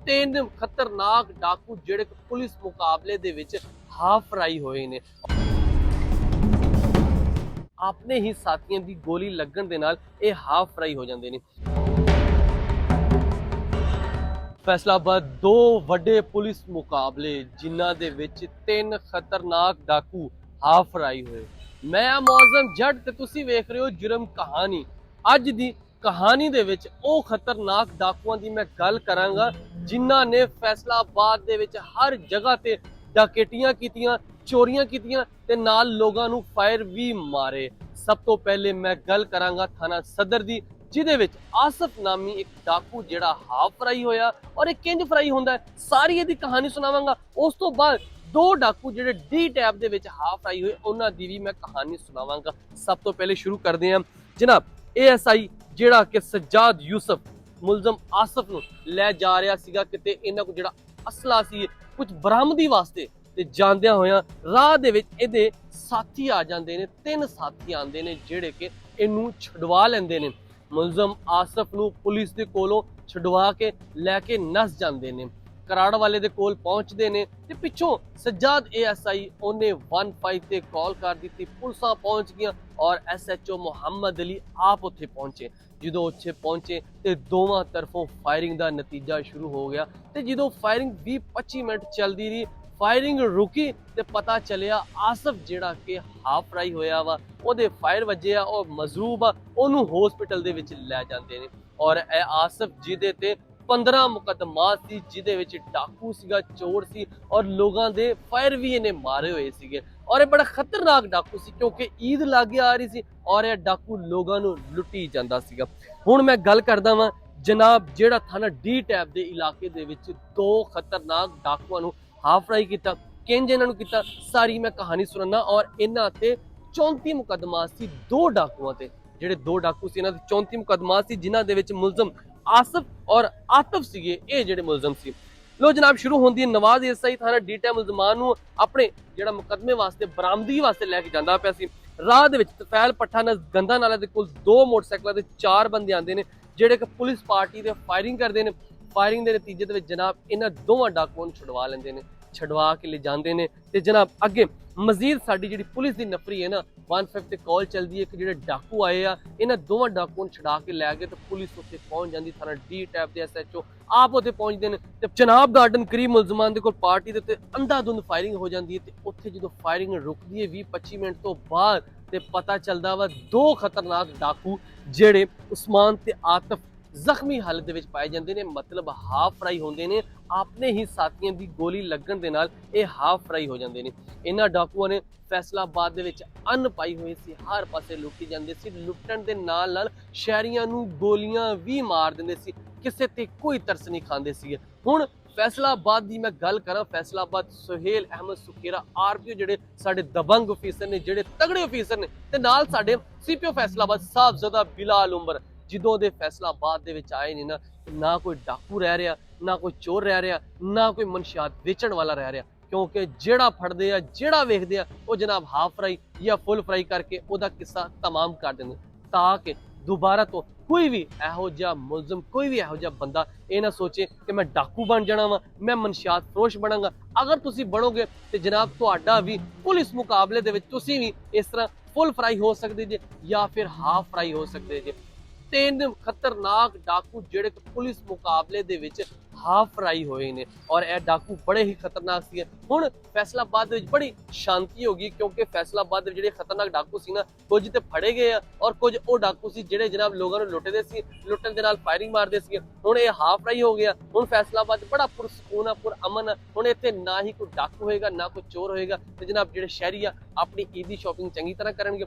तीन खतरनाक डाकू ਜਿਹੜੇ पुलिस मुकाबले ਦੇ ਵਿੱਚ हाफ फ्राई ਹੋਏ ਨੇ। ਆਪਣੇ ਹੀ ਸਾਥੀਆਂ ਦੀ ਗੋਲੀ ਲੱਗਣ ਦੇ ਨਾਲ ਇਹ ਹਾਫ ਫਰਾਈ ਹੋ ਜਾਂਦੇ ਨੇ। फैसलाबाद दो वड्डे पुलिस मुकाबले जिन्हां दे विच तीन खतरनाक डाकू हाफ फ्राई हुए। मैं मौजम जट ते तुसी वेख रहे हो जुर्म कहानी। अज दी कहानी दे विच ओ खतरनाक डाकुआं दी मैं गल करांगा जिन्हां ने फैसलाबाद दे विच हर जगह ते डकैतियां कीतियां, चोरियां कीतियां ते नाल लोगां नू फायर भी मारे। सब तो पहले मैं गल करांगा थाना सदर दी जिहदे विच आसिफ नामी एक डाकू जिहड़ा हाफ फ्राई होया और एक किंज फ्राई हुंदा है सारी इहदी कहानी सुनावांगा। उस तो बाद दो डाकू जिहड़े डी टैब दे विच हाफ फ्राई होए उन्हां दी भी मैं कहानी सुनावांगा। सब तो पहले शुरू करदे हां जनाब ASI जिहड़ा कि सज्जाद यूसुफ मुलजम आसिफ नूं लै जा रिहा सीगा किते इन्हां को जिहड़ा असला सी कुछ बरामदी वास्ते ते जांदियां होयां राह दे विच इहदे साथी आ जांदे ने। तीन साथी आंदे ने जिहड़े कि इहनूं छुडवा लैंदे ने। मुलजम आसिफ नूं पुलिस दे कोलों छुडवा के लैके नस जांदे ने। कराड़ वाले दे कोल पहुंचदे ने ते पिछों सज्जाद ASI ओने 15 ते कॉल कर दी। पुलिसां पहुंच गईयां और SHO मुहम्मद अली आप उत्थे पहुंचे। जो उत्थे पहुंचे ते दोवां तरफों फायरिंग दा नतीजा शुरू हो गया ते जो फायरिंग 20-25 मिनट चलदी रही फायरिंग रुकी ते पता चलिया आसिफ जिहड़ा कि हाफ फ्राई होया वा ओदे फायर वजे आ और मजरूब आ ओनू हॉस्पिटल दे विच लै जांदे ने। और ए आसिफ जिहदे ते 15 मुकदमात सी जिहदे विच डाकू सीगा, चोर सी और लोगां दे फायर भी इहने मारे होए सीगे। और ये बड़ा खतरनाक डाकू सी क्योंकि ईद लागे आ रही सी और यह डाकू लोगां नू लुटी जांदा सीगा। हुण मैं गल करदा वां जनाब जिहड़ा थाना डी टैब दे इलाके दे विच दो खतरनाक डाकुआं नू हाफ फ्राई किया किंज इन्हां नूं कीता सारी मैं कहानी सुनाना। और इन्हां ते 34 मुकदमात सी दो डाकुआं ते जिहड़े दो डाकू सी इन्हां ते 34 मुकदमात सी जिन्हां दे विच मुलजम आसिफ और आतिफ सीगे ये जिहड़े मुलजम सी। लो जनाब शुरू होंदी है नवाज ASI थाना डी टैब मुलजमां नूं अपने जिहड़ा मुकदमे वास्ते बरामदगी वास्ते लैके जांदा पिया सी। राह दे विच तफैल पट्ठा गंदा नाला दे कोल दो मोटरसाइकिलां ते चार बंदे आंदे ने जिहड़े कि पुलिस पार्टी ते फायरिंग करदे ने। फायरिंग के नतीजे दे विच जनाब इन्हां दोवां डाकुआं नूं छुडवा लैंदे ने, छुडवा के ले जांदे ने ते जनाब अगे मजीद साडी जिहड़ी पुलिस दी नफरी है ना 15 ते कॉल चलदी है कि जिहड़े डाकू आए आ इन्हां दोवां डाकुआं नूं छुडा के लै गए ते पुलिस उत्थे पहुंच जांदी। थाना डी टैब दे SHO आप उत्थे पहुंचदे ने ते जनाब गार्डन करीब मुलजमां दे कोल पार्टी दे उत्ते अंधाधुंध फायरिंग हो जांदी है ते उत्थे जदों फायरिंग रुकदी है 20-25 मिनट तो बाद ते पता चलदा वा दो खतरनाक डाकू जिहड़े उस्मान ते आतिफ ਜ਼ਖਮੀ ਹਾਲਤ ਦੇ ਵਿੱਚ ਪਾਏ ਜਾਂਦੇ ਨੇ। ਮਤਲਬ ਹਾਫ ਫਰਾਈ ਹੁੰਦੇ ਨੇ। ਆਪਣੇ ਹੀ ਸਾਥੀਆਂ ਦੀ ਗੋਲੀ ਲੱਗਣ ਦੇ ਨਾਲ ਇਹ ਹਾਫ ਫਰਾਈ ਹੋ ਜਾਂਦੇ ਨੇ। ਇਹਨਾਂ ਡਾਕੂਆਂ ਨੇ ਫੈਸਲਾਬਾਦ ਦੇ ਵਿੱਚ ਅੰਨ ਪਾਈ ਹੋਈ ਸੀ, ਹਰ ਪਾਸੇ ਲੁੱਟੀ ਜਾਂਦੇ ਸੀ। ਲੁੱਟਣ ਦੇ ਨਾਲ ਨਾਲ ਸ਼ਹਿਰੀਆਂ ਨੂੰ ਗੋਲੀਆਂ ਵੀ ਮਾਰ ਦਿੰਦੇ ਸੀ, ਕਿਸੇ ਤੇ ਕੋਈ ਤਰਸ ਨਹੀਂ ਖਾਂਦੇ ਸੀਗੇ। ਹੁਣ फैसलाबाद की मैं गल करा फैसलाबाद सुहेल अहमद सुखेरा RPO जिहड़े साडे दबंग ऑफिसर ने जिहड़े तगड़े ऑफिसर ने ते नाल साडे CPO फैसलाबाद साहबजादा बिलाल उमर जिदों दे फैसलाबाद दे विच आए ने ना कोई डाकू रह रहा, ना कोई चोर रह रहा, ना कोई मनशियात बेचण वाला रह रहा क्योंकि जिहड़ा फड़दे आ जिहड़ा वेखदे आ वो जनाब हाफ फ्राई या फुल फ्राई करके उहदा किस्सा तमाम कर देंदे ताकि दोबारा तो कोई भी इहो जिहा मुलजम कोई भी इहो जिहा बंदा ये ना सोचे कि मैं डाकू बन जाना वा, मैं मनशियात फरोश बनांगा। अगर तुसी बनोगे तो जनाब तुहाडा भी पुलिस मुकाबले दे विच तुसी भी इस तरह फुल फ्राई हो सकदे जे या फिर हाफ फ्राई हो सकदे जे। तीन खतरनाक डाकू जिहड़े पुलिस मुकाबले दे विच हाफ फ्राई होए ने और यह डाकू बड़े ही खतरनाक सी। हुण फैसलाबाद दे विच बड़ी शांति हो गई क्योंकि फैसलाबाद दे जिहड़े खतरनाक डाकू सी ना कुछ ते फड़े गए और कुछ वो डाकू सी जिहड़े जनाब लोगों नूं लुटदे सी, लुटण दे नाल फायरिंग मारदे सी। हुण ये हाफ फ्राई हो गया। हुण फैसलाबाद बड़ा पुरसकून आ, पुरअमन आ। हुण इत्थे ना ही कोई डाकू होएगा ना कोई चोर होएगा ते जनाब जिहड़े शहरी आ अपनी ईदी शॉपिंग चंगी तरह करनगे